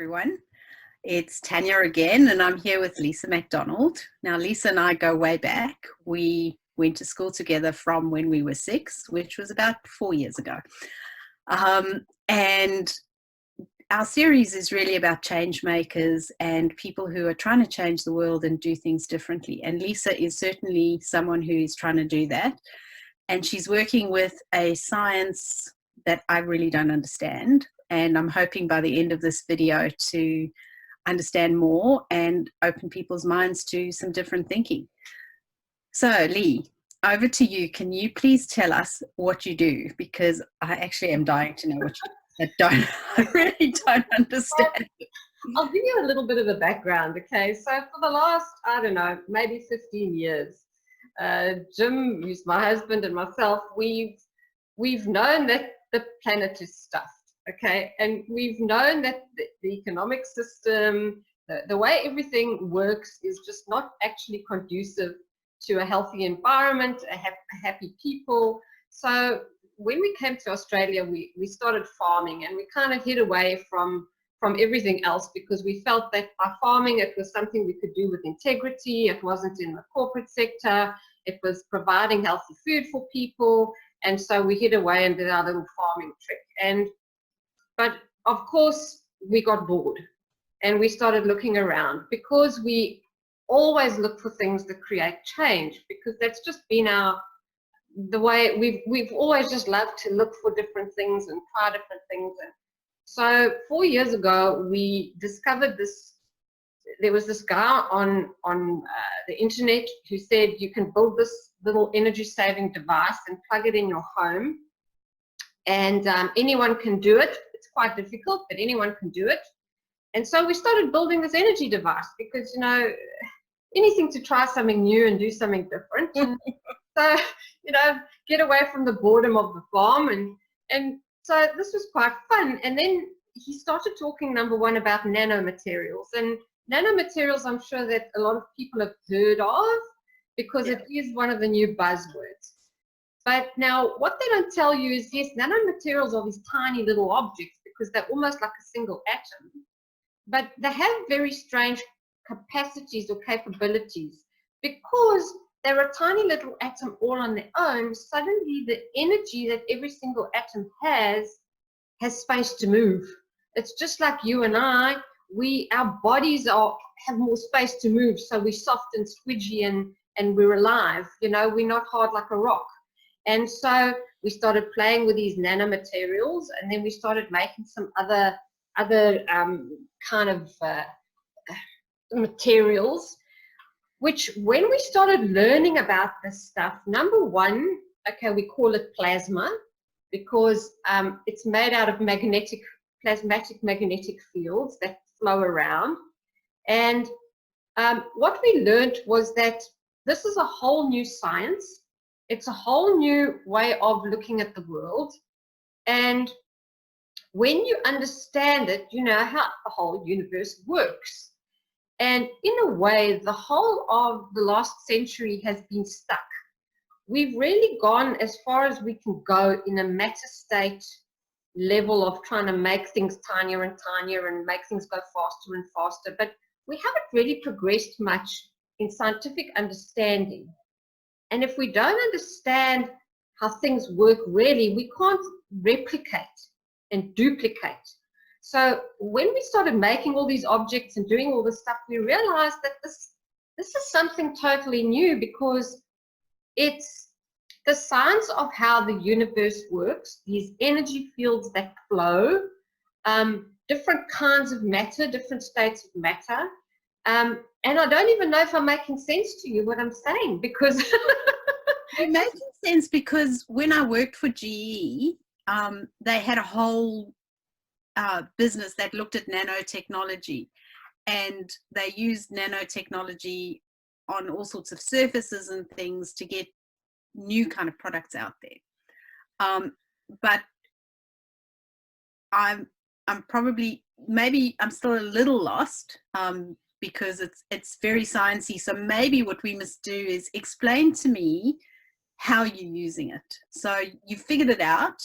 everyone. It's Tanya again, and I'm here with Lisa MacDonald. Now, Lisa and I go way back. We went to school together from when we were 6, which was about 4 years ago. And our series is really about change makers and people who are trying to change the world and do things differently. And Lisa is certainly someone who is trying to do that. And she's working with a science that I really don't understand. And I'm hoping by the end of this video to understand more and open people's minds to some different thinking. So Lee, over to you. Can you please tell us what you do? Because I actually am dying to know what you do. I really don't understand. I'll give you a little bit of a background, okay? So for the last, I don't know, maybe 15 years, Jim, who's my husband, and myself, we've known that the planet is stuffed. Okay, and we've known that the economic system, the way everything works is just not actually conducive to a healthy environment, a happy people. So when we came to Australia, we started farming, and we kind of hid away from everything else because we felt that by farming it was something we could do with integrity. It wasn't in the corporate sector. It was providing healthy food for people. And so we hid away and did our little farming trick. But of course, we got bored and we started looking around because we always look for things that create change, because that's just been the way we've always just loved to look for different things and try different things. And so 4 years ago, we discovered this. There was this guy on the internet who said you can build this little energy saving device and plug it in your home, and anyone can do it. It's quite difficult, but anyone can do it. And so we started building this energy device because, you know, anything to try something new and do something different. So, you know, get away from the boredom of the farm. And so this was quite fun. And then he started talking, number one, about nanomaterials. And nanomaterials, I'm sure that a lot of people have heard of because it is one of the new buzzwords. But now what they don't tell you is, yes, nanomaterials are these tiny little objects because they're almost like a single atom, but they have very strange capacities or capabilities. Because they're a tiny little atom all on their own, suddenly the energy that every single atom has space to move. It's just like you and I, our bodies have more space to move, so we're soft and squidgy and we're alive, you know, we're not hard like a rock. And so we started playing with these nanomaterials, and then we started making some other kind of materials, which when we started learning about this stuff, number one, okay, we call it plasma because it's made out of plasmatic magnetic fields that flow around. And what we learned was that this is a whole new science. It's a whole new way of looking at the world. And when you understand it, you know how the whole universe works. And in a way, the whole of the last century has been stuck. We've really gone as far as we can go in a matter state level of trying to make things tinier and tinier and make things go faster and faster. But we haven't really progressed much in scientific understanding. And if we don't understand how things work really, we can't replicate and duplicate. So when we started making all these objects and doing all this stuff, we realized that this is something totally new, because it's the science of how the universe works, these energy fields that flow, different kinds of matter, different states of matter. And I don't even know if I'm making sense to you what I'm saying, because It makes sense, because when I worked for GE, they had a whole business that looked at nanotechnology, and they used nanotechnology on all sorts of surfaces and things to get new kind of products out there. But I'm probably, maybe I'm still a little lost, because it's very sciencey. So maybe what we must do is explain to me how you're using it. So you figured it out.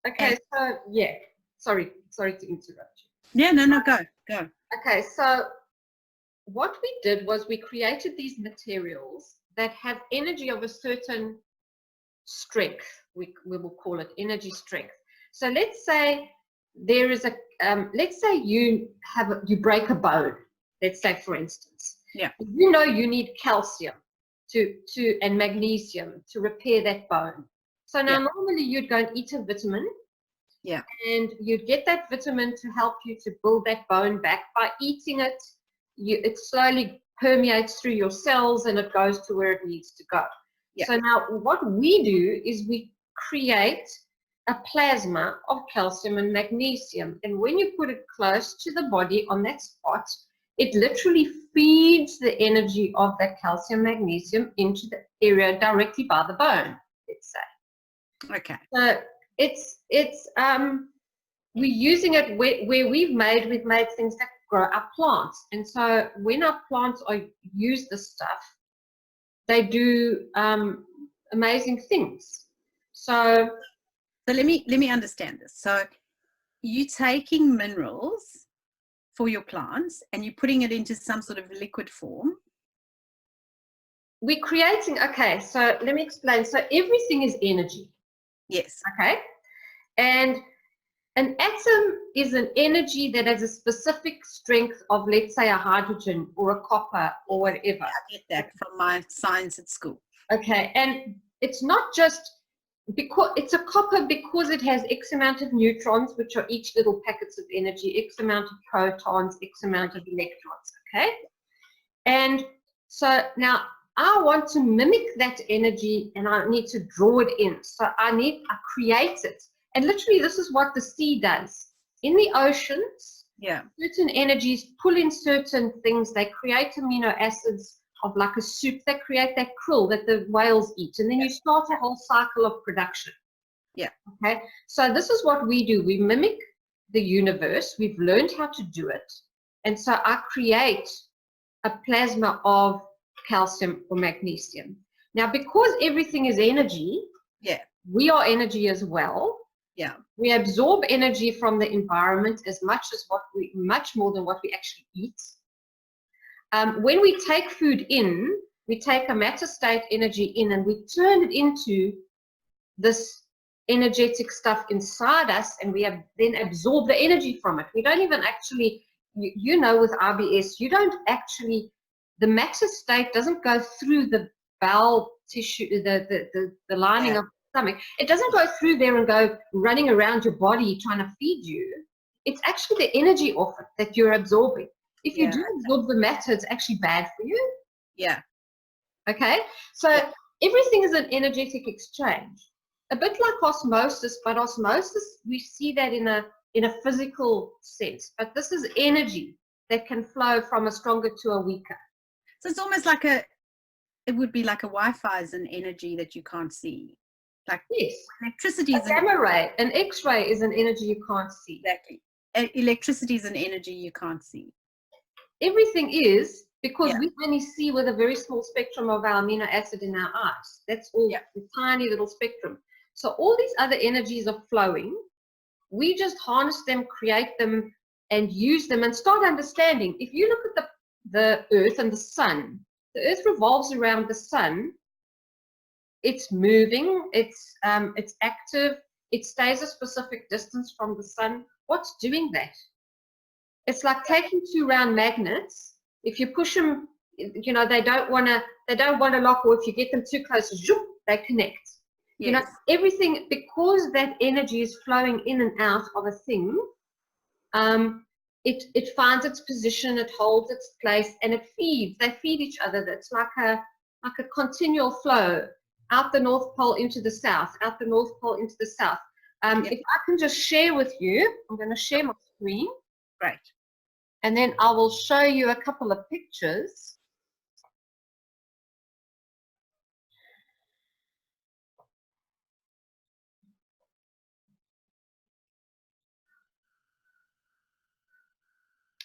Okay, so yeah, sorry to interrupt Yeah, no, go. Okay, so what we did was we created these materials that have energy of a certain strength. We will call it energy strength. So let's say there is a, let's say you break a bone. Let's say, for instance, Yeah. you know you need calcium and magnesium to repair that bone. So now normally you'd go and eat a vitamin. Yeah. And you'd get that vitamin to help you to build that bone back by eating it. It slowly permeates through your cells and it goes to where it needs to go. Yeah. So now what we do is we create a plasma of calcium and magnesium. And when you put it close to the body on that spot, it literally feeds the energy of that calcium magnesium into the area directly by the bone, let's say. Okay. So we're using it where we've made things that grow our plants. And so when our plants use this stuff, they do amazing things. So let me understand this. So you taking minerals for your plants and you're putting it into some sort of liquid form. We're creating, okay, so let me explain. So everything is energy. Yes. Okay. And an atom is an energy that has a specific strength of, let's say, a hydrogen or a copper or whatever. I get that from my science at school. Okay, and it's not just because it's a copper because it has X amount of neutrons, which are each little packets of energy, X amount of protons, X amount of electrons, okay? And so now I want to mimic that energy and I need to draw it in. So I create it. And literally this is what the sea does. In the oceans, certain energies pull in certain things. They create amino acids of like a soup. They create that krill that the whales eat. And then you start a whole cycle of production. Yeah. Okay. So this is what we do. We mimic the universe. We've learned how to do it. And so I create a plasma of calcium or magnesium. Now, because everything is energy, we are energy as well. Yeah. We absorb energy from the environment much more than what we actually eat. When we take food in, we take a matter state energy in and we turn it into this energetic stuff inside us, and we then absorb the energy from it. We don't even actually, you know, with IBS, you don't actually, the matter state doesn't go through the bowel tissue, the lining of the stomach. It doesn't go through there and go running around your body trying to feed you. It's actually the energy of it that you're absorbing. If you do absorb the matter, it's actually bad for you. Yeah. Okay? So everything is an energetic exchange. A bit like osmosis, but osmosis, we see that in a physical sense. But this is energy that can flow from a stronger to a weaker. So it's almost like it would be like a Wi-Fi is an energy that you can't see. Like electricity is a gamma ray, an X-ray is an energy you can't see. Exactly. Electricity is an energy you can't see. Everything is, because we only see with a very small spectrum of our amino acid in our eyes. That's all the tiny little spectrum. So all these other energies are flowing. We just harness them, create them, and use them and start understanding. If you look at the Earth and the sun, the Earth revolves around the sun. It's moving, it's active, it stays a specific distance from the sun. What's doing that? It's like taking two round magnets. If you push them, you know, they don't want to lock, or if you get them too close, zoop, they connect. Yes. You know, everything, because that energy is flowing in and out of a thing, it finds its position, it holds its place, and it feeds. They feed each other. That's like a continual flow. Out the North Pole into the South, out the North Pole into the South. If I can just share with you, I'm going to share my screen. Great. And then I will show you a couple of pictures.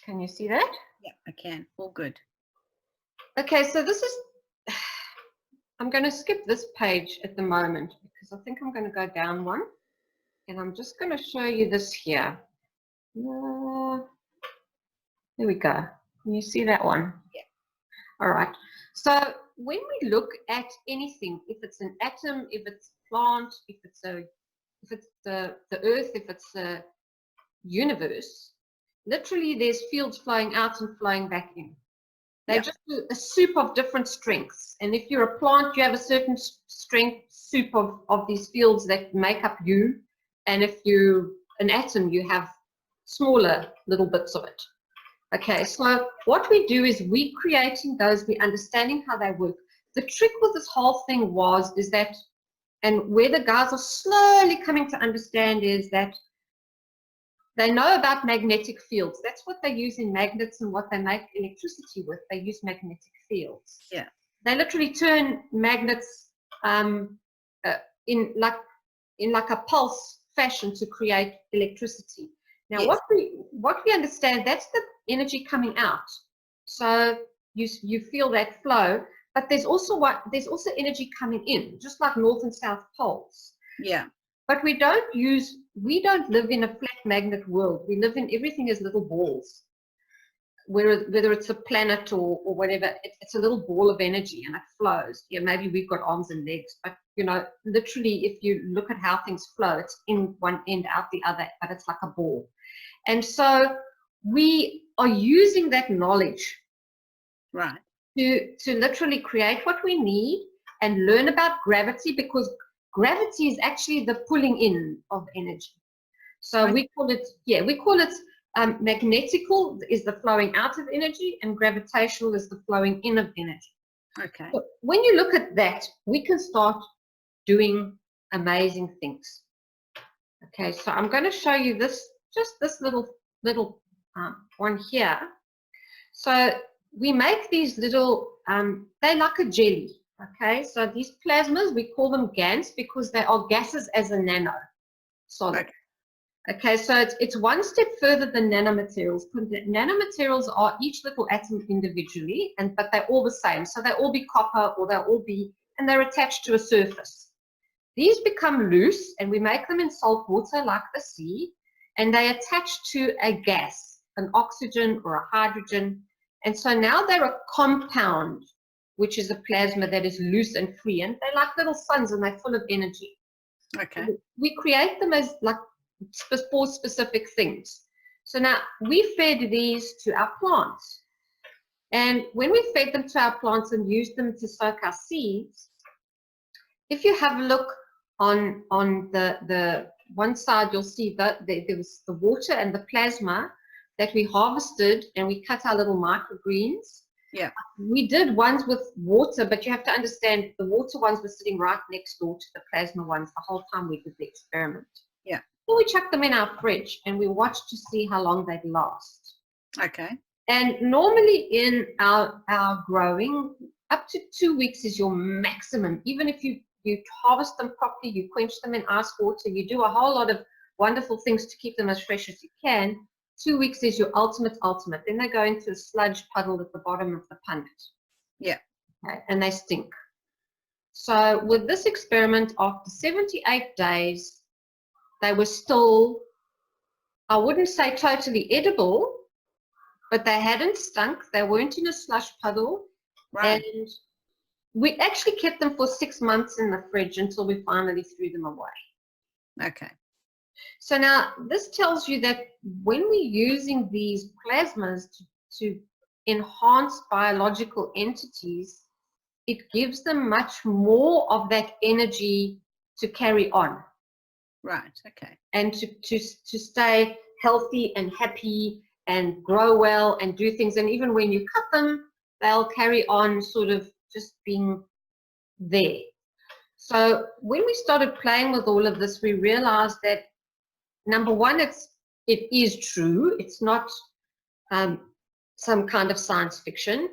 Can you see that? Yeah, I can. All good. Okay, so this is, I'm going to skip this page at the moment because I think I'm going to go down one. And I'm just going to show you this here. There we go. Can you see that one? Yeah. All right. So when we look at anything, if it's an atom, if it's a plant, if it's the earth, if it's a universe, literally there's fields flowing out and flowing back in. They're just a soup of different strengths. And if you're a plant, you have a certain strength soup of these fields that make up you. And if you're an atom, you have smaller little bits of it. Okay, so what we do is we creating those, we understanding how they work. The trick with this whole thing is that, and where the guys are slowly coming to understand is that they know about magnetic fields. That's what they use in magnets and what they make electricity with. They use magnetic fields. Yeah. They literally turn magnets in like a pulse fashion to create electricity. Now, Yes. what we understand, that's the energy coming out. So you feel that flow, but there's also energy coming in, just like north and south poles. Yeah. But we don't live in a flat magnet world. We live in everything as little balls. Whether it's a planet or whatever, it's a little ball of energy and it flows. Yeah, maybe we've got arms and legs, but literally, if you look at how things flow, it's in one end, out the other, but it's like a ball. And so we are using that knowledge, right, to literally create what we need and learn about gravity, because gravity is actually the pulling in of energy. So right. we call it magnetical is the flowing out of energy, and gravitational is the flowing in of energy. Okay. So when you look at that, we can start doing amazing things. Okay, so I'm going to show you this little one here. So we make these little, they're like a jelly. Okay, so these plasmas, we call them GANs because they are gases as a nano solid. Okay, so it's one step further than nanomaterials. Nanomaterials are each little atom individually, but they're all the same. So they'll all be copper, or they'll all be, and they're attached to a surface. These become loose, and we make them in salt water like the sea, and they attach to a gas, an oxygen or a hydrogen. And so now they're a compound, which is a plasma that is loose and free, and they're like little suns, and they're full of energy. Okay. We create them as like for specific things. So now we fed these to our plants, and when we fed them to our plants and used them to soak our seeds, if you have a look on the one side, you'll see that there was the water and the plasma that we harvested, and we cut our little microgreens. Yeah. We did ones with water, but you have to understand the water ones were sitting right next door to the plasma ones the whole time we did the experiment. Yeah. So we chucked them in our fridge and we watched to see how long they'd last. Okay. And normally in our growing, up to 2 weeks is your maximum. Even if you harvest them properly, you quench them in ice water, you do a whole lot of wonderful things to keep them as fresh as you can, 2 weeks is your ultimate. Then they go into a sludge puddle at the bottom of the punnet. Yeah. Okay, and they stink. So with this experiment, after 78 days, they were still, I wouldn't say totally edible, but they hadn't stunk. They weren't in a slush puddle. Right. And we actually kept them for 6 months in the fridge until we finally threw them away. Okay. So now this tells you that when we're using these plasmas to enhance biological entities, it gives them much more of that energy to carry on. Right. Okay. And to stay healthy and happy and grow well and do things. And even when you cut them, they'll carry on sort of just being there. So when we started playing with all of this, we realized that, number one, it is true. It's not some kind of science fiction,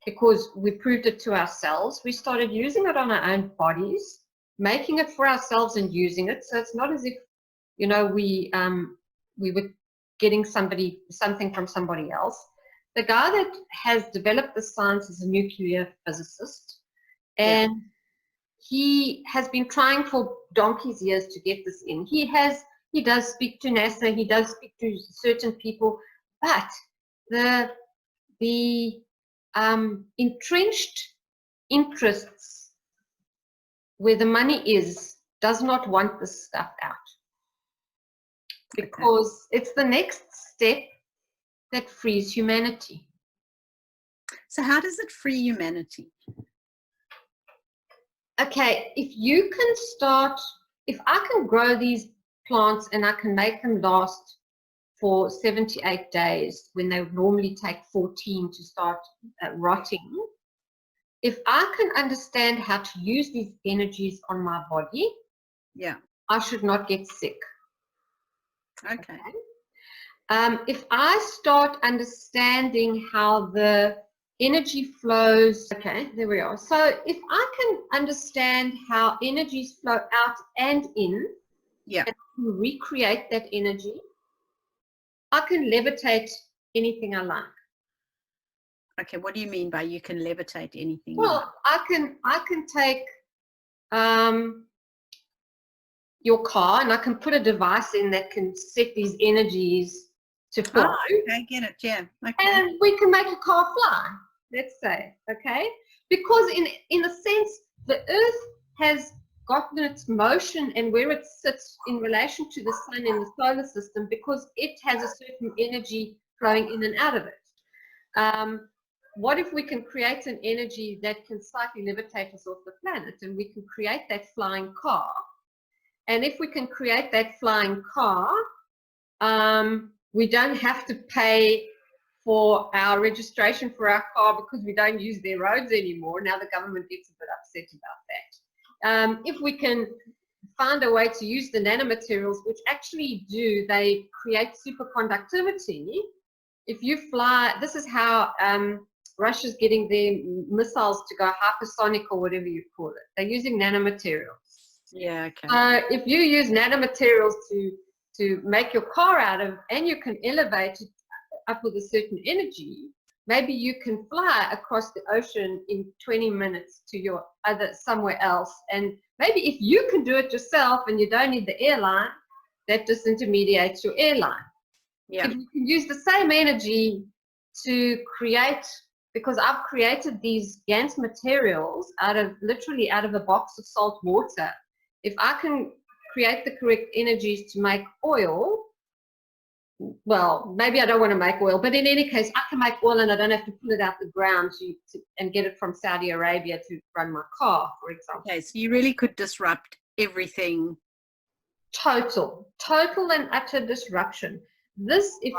because we proved it to ourselves. We started using it on our own bodies, making it for ourselves and using it. So it's not as if, we were getting something from somebody else. The guy that has developed the science is a nuclear physicist, and he has been trying for donkey's years to get this in. He does speak to NASA, he does speak to certain people, but the entrenched interests where the money is does not want this stuff out, because it's the next step that frees humanity. So how does it free humanity? Okay, if I can grow these plants and I can make them last for 78 days when they would normally take 14 to start rotting, if I can understand how to use these energies on my body, yeah, I should not get sick. okay. If I start understanding how the energy flows, okay, there we are. So if I can understand how energies flow out and in, yeah, and recreate that energy, I can levitate anything I like. okay, what do you mean by you can levitate anything? Well, I can take your car and I can put a device in that can set these energies to flow. Oh, okay, get it, yeah. Okay. And we can make a car fly, let's say, okay? Because in a sense, the Earth has gotten its motion and where it sits in relation to the sun in the solar system because it has a certain energy flowing in and out of it. What if we can create an energy that can slightly levitate us off the planet, and we can create that flying car? And if we can create that flying car, we don't have to pay for our registration for our car because we don't use their roads anymore. Now the government gets a bit upset about that. If we can find a way to use the nanomaterials, which actually they create superconductivity. If you fly, this is how Russia's getting their missiles to go hypersonic or whatever you call it. They're using nanomaterials. Yeah, okay. If you use nanomaterials to make your car out of, and you can elevate it up with a certain energy, maybe you can fly across the ocean in 20 minutes to your somewhere else. And maybe if you can do it yourself and you don't need the airline, that disintermediates your airline. Yeah. If you can use the same energy to create, because I've created these GANS materials literally out of a box of salt water. If I can create the correct energies to make oil, well, maybe I don't want to make oil, but in any case, I can make oil and I don't have to pull it out the ground and get it from Saudi Arabia to run my car, for example. Okay, so you really could disrupt everything. Total and utter disruption. This, if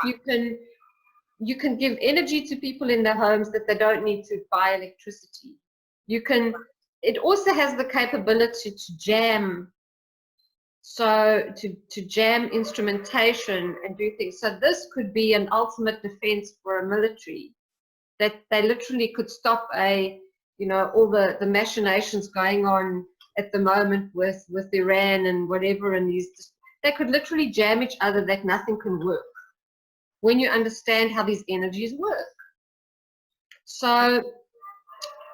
you can give energy to people in their homes that they don't need to buy electricity. It also has the capability to jam. So to jam instrumentation and do things. So this could be an ultimate defense for a military, that they literally could stop all the machinations going on at the moment with Iran and whatever, and they could literally jam each other that nothing can work when you understand how these energies work. So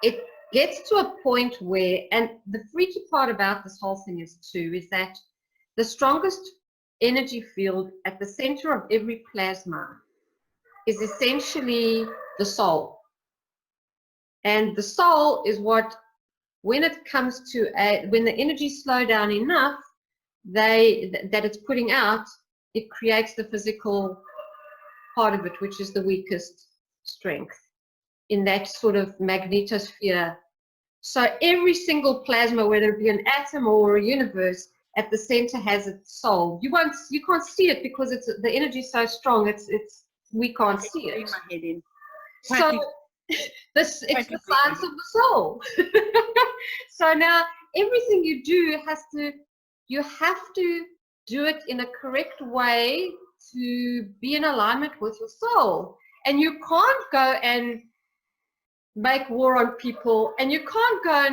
it gets to a point where, and the freaky part about this whole thing is that the strongest energy field at the center of every plasma is essentially the soul. And the soul is what, when it comes to when the energy slows down enough that it's putting out, it creates the physical part of it, which is the weakest strength in that sort of magnetosphere. So every single plasma, whether it be an atom or a universe, at the center has its soul. You can't see it because the energy is so strong. We can't see it. My head in. So it's the science of the soul. So now everything you do you have to do it in a correct way to be in alignment with your soul. And you can't go and make war on people, and you can't go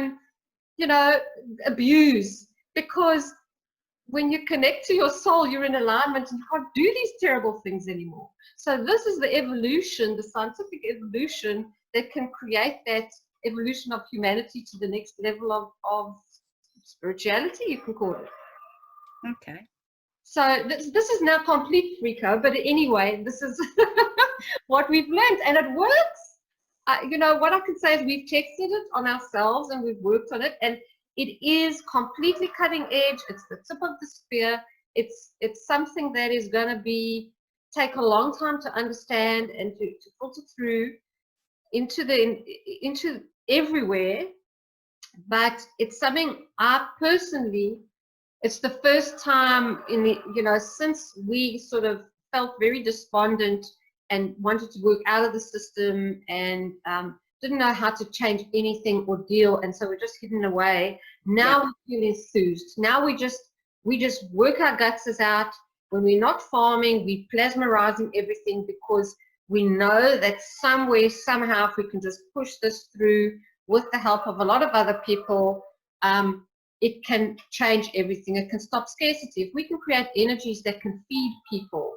and abuse, because when you connect to your soul, you're in alignment and you can't do these terrible things anymore. So this is the evolution, the scientific evolution that can create that evolution of humanity to the next level of spirituality, you can call it. Okay. So this is now complete freako, but anyway, this is what we've learned, and it works. You know, what I can say is we've tested it on ourselves and we've worked on it, and it is completely cutting edge. It's the tip of the spear. It's something that is going to take a long time to understand and to filter through into everywhere. But it's something I personally, it's the first time in the, you know, since we sort of felt very despondent and wanted to work out of the system and didn't know how to change anything or deal, and so we're just hidden away. Now we feel enthused. Now we just work our guts out. When we're not farming, we're plasmarizing everything, because we know that somewhere, somehow, if we can just push this through with the help of a lot of other people, it can change everything. It can stop scarcity. If we can create energies that can feed people,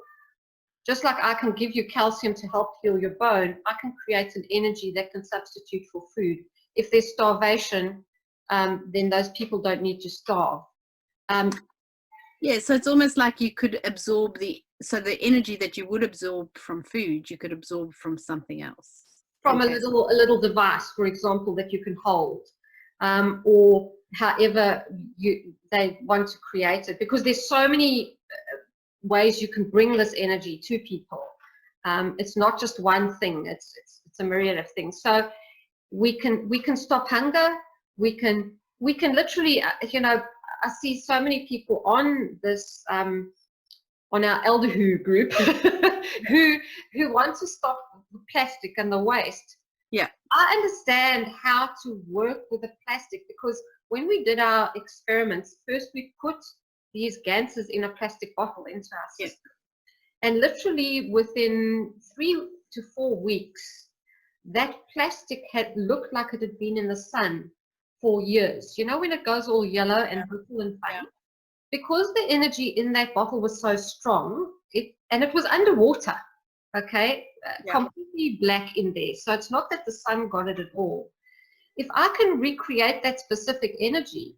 just like I can give you calcium to help heal your bone, I can create an energy that can substitute for food. If there's starvation, then those people don't need to starve. Yeah, so it's almost like you could absorb the energy that you would absorb from food, you could absorb from something else. From a little device, for example, that you can hold, or however they want to create it, because there's so many ways you can bring this energy to people. It's not just one thing, it's a myriad of things. So we can stop hunger. We can literally, you know, I see so many people on this on our Elder Who group who want to stop the plastic and the waste. Yeah, I understand how to work with the plastic, because when we did our experiments, first we put these ganses in a plastic bottle into our system. Yeah. And literally within 3 to 4 weeks, that plastic had looked like it had been in the sun for years. You know, when it goes all yellow and brittle and funny? Because the energy in that bottle was so strong, and it was underwater, okay? Completely black in there. So it's not that the sun got it at all. If I can recreate that specific energy,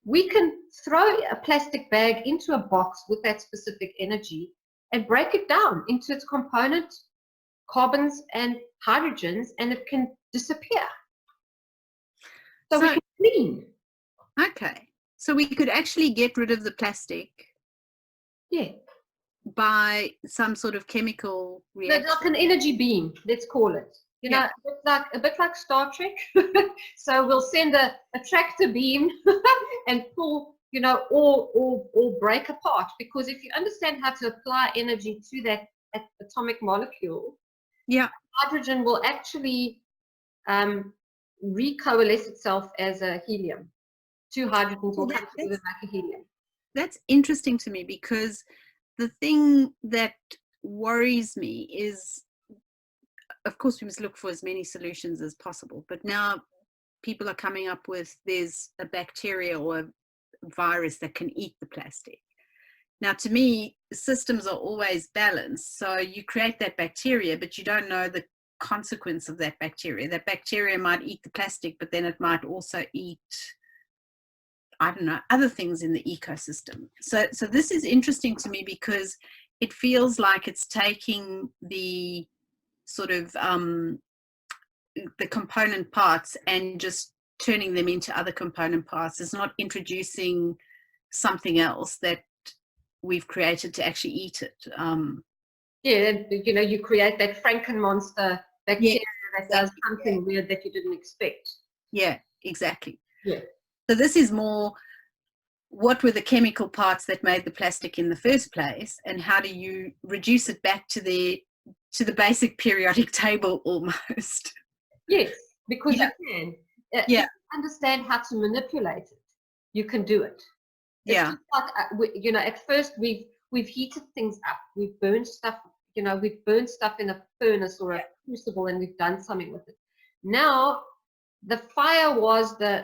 we can throw a plastic bag into a box with that specific energy and break it down into its component carbons and hydrogens, and it can disappear. So we can clean. Okay. So we could actually get rid of the plastic. Yeah. By some sort of chemical reaction. Like an energy beam, let's call it. You know, a bit like Star Trek. So we'll send a tractor beam and pull, you know, or break apart. Because if you understand how to apply energy to that atomic molecule, hydrogen will actually recoalesce itself as a helium. 2 hydrogens will come together like a helium. That's interesting to me, because the thing that worries me is, of course, we must look for as many solutions as possible, but now people are coming up with, there's a bacteria or a virus that can eat the plastic. Now, to me, systems are always balanced. So you create that bacteria, but you don't know the consequence of that bacteria. That bacteria might eat the plastic, but then it might also eat, I don't know, other things in the ecosystem. So this is interesting to me, because it feels like it's taking the sort of the component parts and just turning them into other component parts. It's not introducing something else that we've created to actually eat it. Yeah, you know, you create that Frankenmonster bacteria that does something weird that you didn't expect. Yeah, exactly. Yeah. So this is more, what were the chemical parts that made the plastic in the first place, and how do you reduce it back to the basic periodic table almost? Yes, because you can. If you understand how to manipulate it, you can do it. It's just like, you know, at first we've heated things up, we've burned stuff, you know, we've burned stuff in a furnace or a crucible, and we've done something with it. Now the fire was the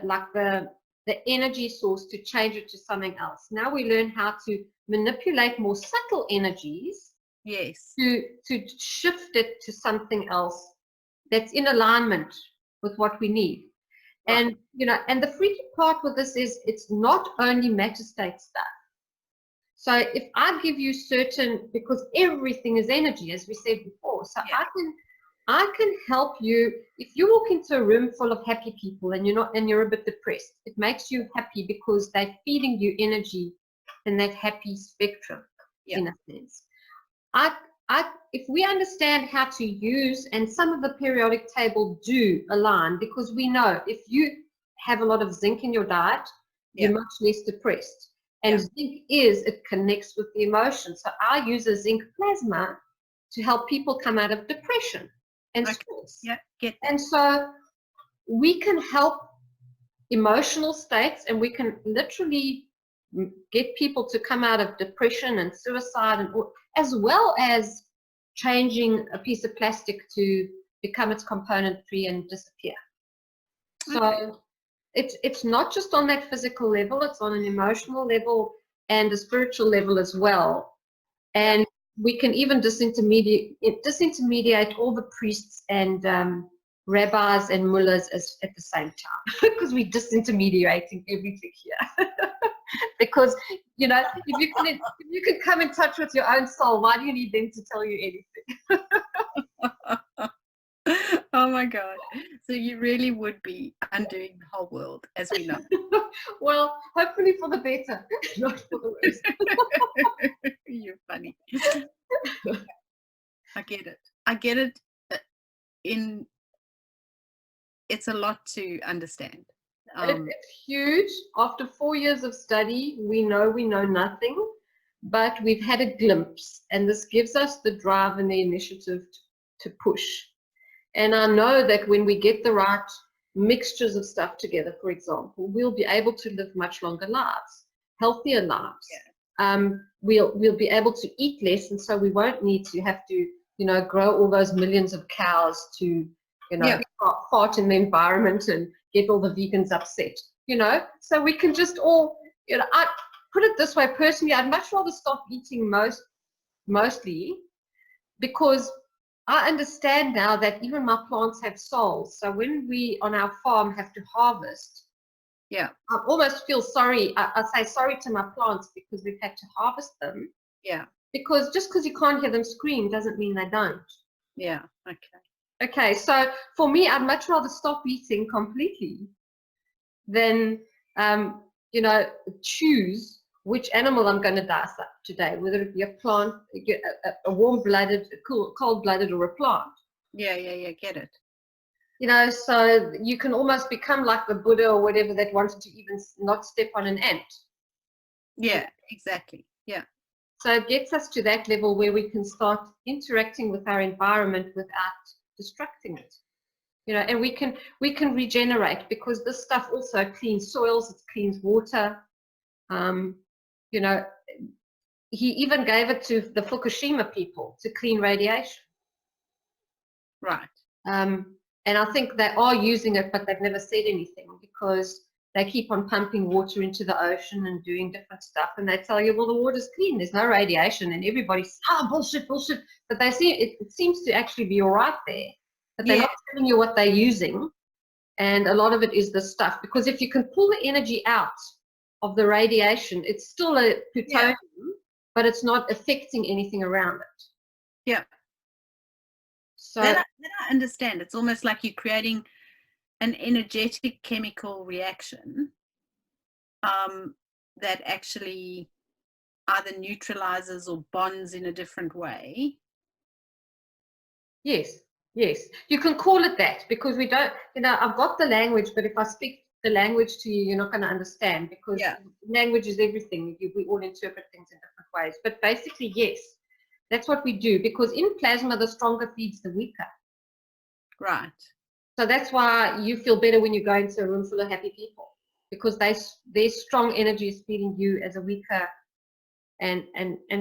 energy source to change it to something else. Now we learn how to manipulate more subtle energies. Yes. To shift it to something else that's in alignment with what we need. Right. And you know, and the freaky part with this is, it's not only matter state stuff. So if I give you certain, because everything is energy, as we said before, so Yeah. I can help you. If you walk into a room full of happy people and you're a bit depressed, it makes you happy because they're feeding you energy in that happy spectrum, Yeah. in a sense. If we understand how to use, and some of the periodic table do align, because we know if you have a lot of zinc in your diet, you're much less depressed. And zinc it connects with the emotions. So I use a zinc plasma to help people come out of depression and stress. Yeah, get that. And so we can help emotional states, and we can literally get people to come out of depression and suicide, and as well as changing a piece of plastic to become its component free and disappear. So it's not just on that physical level, it's on an emotional level and a spiritual level as well. And we can even disintermediate all the priests and rabbis and mullahs at the same time, because we're disintermediating everything here. Because if you can come in touch with your own soul, why do you need them to tell you anything? Oh my God. So you really would be undoing the whole world, as we know. Well, hopefully for the better, not for the worse. You're funny. I get it. I get it. It's a lot to understand. It's huge. After 4 years of study, we know nothing, but we've had a glimpse, and this gives us the drive and the initiative to push. And I know that when we get the right mixtures of stuff together, for example, we'll be able to live much longer lives, healthier lives. We'll be able to eat less, and so we won't need to have to, grow all those millions of cows to, fart in the environment and get all the vegans upset. So we can just all, I put it this way, personally, I'd much rather stop eating mostly, because I understand now that even my plants have souls. So when we on our farm have to harvest, I almost feel sorry. I say sorry to my plants because we've had to harvest them. Yeah. Because just because you can't hear them scream doesn't mean they don't. Yeah. Okay. So for me, I'd much rather stop eating completely than, choose which animal I'm going to dice up today, whether it be a plant, a warm-blooded, cold-blooded, or a plant. Yeah, get it. So you can almost become like the Buddha or whatever that wanted to even not step on an ant. Yeah, exactly. Yeah. So it gets us to that level where we can start interacting with our environment without destructing it. And we can regenerate, because this stuff also cleans soils, it cleans water. He even gave it to the Fukushima people to clean radiation. Right. And I think they are using it, but they've never said anything, because they keep on pumping water into the ocean and doing different stuff. And they tell you, well, the water's clean, there's no radiation. And everybody's, bullshit. But they see it seems to actually be all right there. But they're not telling you what they're using. And a lot of it is the stuff. Because if you can pull the energy out of the radiation, it's still a plutonium, but it's not affecting anything around it. Yeah. So then I understand. It's almost like you're creating an energetic chemical reaction that actually either neutralizes or bonds in a different way. Yes. You can call it that, because we don't, I've got the language, but if I speak the language to you, you're not going to understand, because language is everything. We all interpret things in different ways. But basically, yes, that's what we do, because in plasma, the stronger feeds the weaker. Right. So that's why you feel better when you go into a room full of happy people, because their strong energy is feeding you as a weaker. And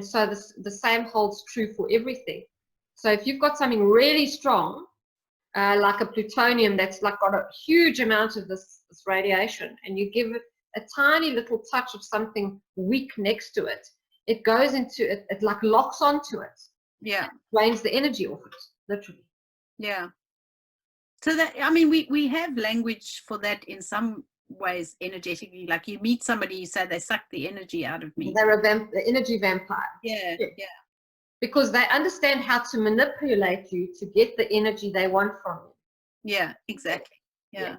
so the same holds true for everything. So if you've got something really strong, like a plutonium that's like got a huge amount of this radiation, and you give it a tiny little touch of something weak next to it, it goes into it, it like locks onto it. Yeah. Drains the energy off it, literally. Yeah. So that, I mean, we have language for that in some ways energetically? Like you meet somebody, you say they suck the energy out of me. They're the energy vampire. Yeah, Yeah. yeah, Because they understand how to manipulate you to get the energy they want from you. yeah, exactly. Yeah. Yeah.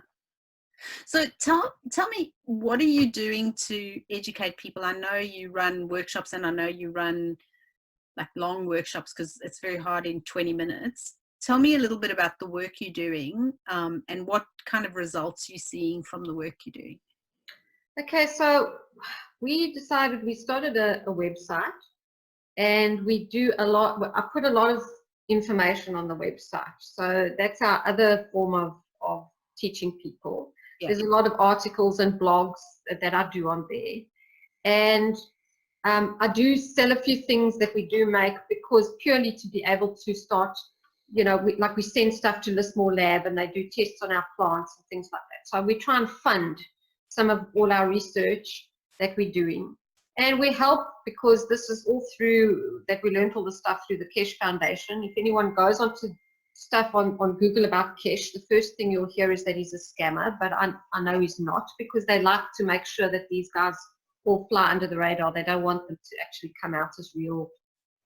So tell me, what are you doing to educate people? I know you run workshops, and I know you run like long workshops because it's very hard in 20 minutes. Tell me a little bit about the work you're doing, and what kind of results you're seeing from the work you're doing. Okay, so we started a website, and we do a lot. I put a lot of information on the website. So that's our other form of teaching people. Yeah. There's a lot of articles and blogs that I do on there. And I do sell a few things that we do make, because purely to be able to start, we send stuff to Lismore Lab and they do tests on our plants and things like that. So we try and fund some of all our research that we're doing. And we help, because this is all through that we learned all the stuff through the Kesh Foundation. If anyone goes onto stuff on Google about Kesh, the first thing you'll hear is that he's a scammer, but I know he's not, because they like to make sure that these guys all fly under the radar. They don't want them to actually come out as real,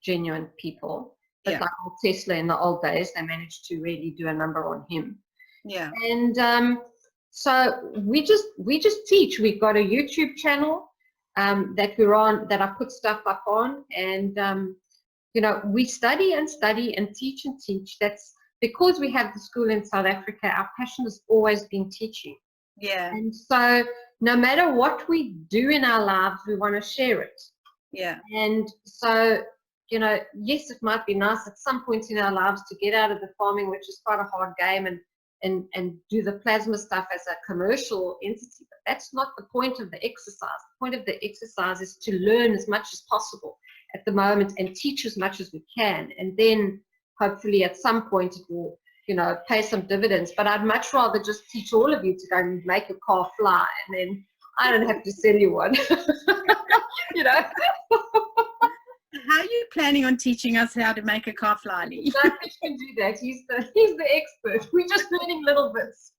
genuine people. But Yeah. like old Tesla in the old days, they managed to really do a number on him. Yeah. And so we just teach. We've got a YouTube channel that we're on, that I put stuff up on, and we study and study and teach and teach. That's because we have the school in South Africa. Our passion has always been teaching. Yeah. And so no matter what we do in our lives, we want to share it. Yeah. And so, yes, it might be nice at some point in our lives to get out of the farming, which is quite a hard game, and do the plasma stuff as a commercial entity. But that's not the point of the exercise. The point of the exercise is to learn as much as possible at the moment and teach as much as we can. And then hopefully at some point it will, pay some dividends. But I'd much rather just teach all of you to go and make a car fly, and then I don't have to sell you one. How are you planning on teaching us how to make a car fly, Lee? No, Fish can do that. He's the expert. We're just learning little bits.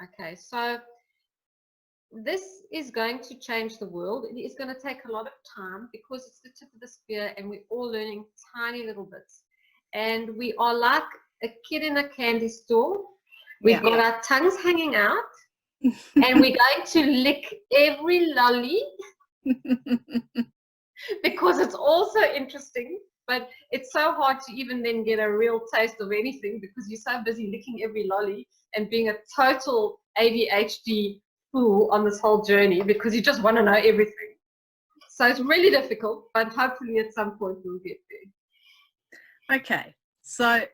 Okay, so this is going to change the world. It is going to take a lot of time, because it's the tip of the spear and we're all learning tiny little bits. And we are like a kid in a candy store. We've got our tongues hanging out, and we're going to lick every lolly because it's also interesting, but it's so hard to even then get a real taste of anything, because you're so busy licking every lolly and being a total ADHD fool on this whole journey, because you just want to know everything. So it's really difficult, but hopefully at some point we'll get there. Okay, so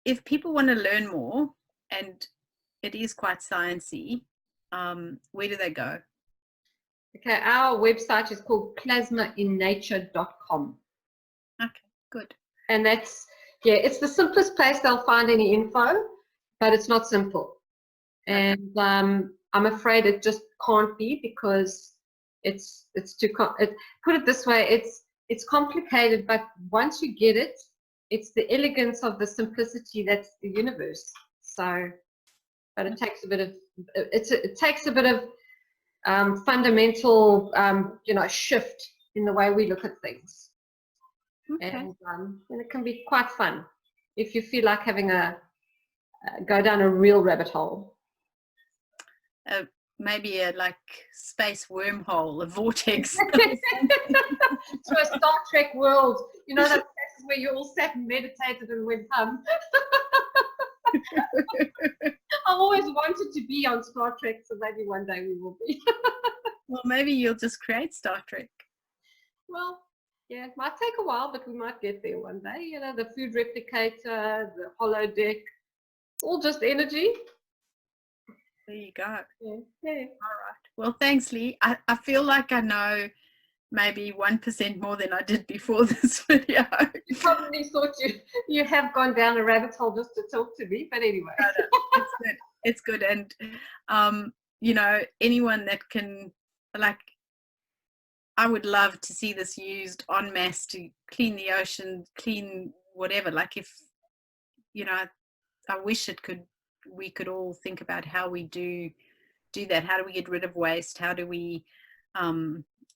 if people want to learn more, and it is quite sciencey, where do they go? Okay, our website is called plasmainnature.com. Okay, good. And that's, it's the simplest place they'll find any info, but it's not simple. And I'm afraid it just can't be, because it's too put it this way, it's complicated, but once you get it, it's the elegance of the simplicity that's the universe. So, but it takes a bit of fundamental shift in the way we look at things. Okay. And it can be quite fun if you feel like having go down a real rabbit hole. Maybe a space wormhole, a vortex. To a Star Trek world. Those places where you all sat and meditated and went home. I always wanted to be on Star Trek, so maybe one day we will be. Well, maybe you'll just create Star Trek. Well, yeah, it might take a while, but we might get there one day. The food replicator, the holodeck, all just energy. There you go. Yeah. All right. Well, thanks, Lee. I feel like I know maybe 1% more than I did before this video. You probably thought you have gone down a rabbit hole just to talk to me, but anyway. No, it's good. And anyone that can, I would love to see this used en masse to clean the ocean, clean whatever. If I wish it could we could all think about how we do that. How do we get rid of waste? How do we,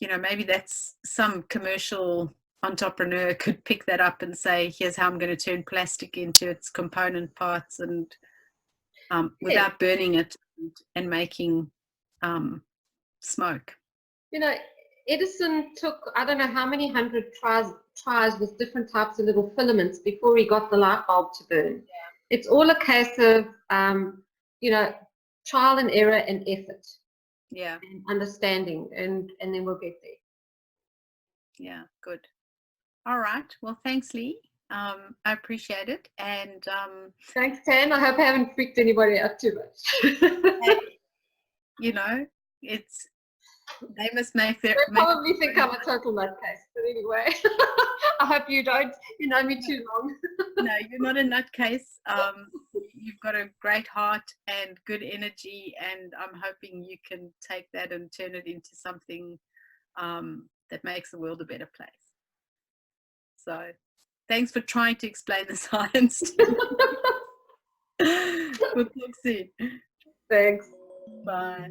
maybe that's some commercial entrepreneur could pick that up and say, here's how I'm going to turn plastic into its component parts, and without burning it and making smoke. Edison took, I don't know how many hundred tries with different types of little filaments before he got the light bulb to burn. Yeah. It's all a case of, trial and error and effort. Yeah. And understanding, and then we'll get there. Yeah, good. All right. Well, thanks, Lee. I appreciate it. And thanks, Tan. I hope I haven't freaked anybody out too much. They must make their. They probably think I'm a total nutcase, but anyway, I hope you don't. You know me too long. No, you're not a nutcase. You've got a great heart and good energy, and I'm hoping you can take that and turn it into something that makes the world a better place. So, thanks for trying to explain the science. We'll talk soon. Thanks. Bye.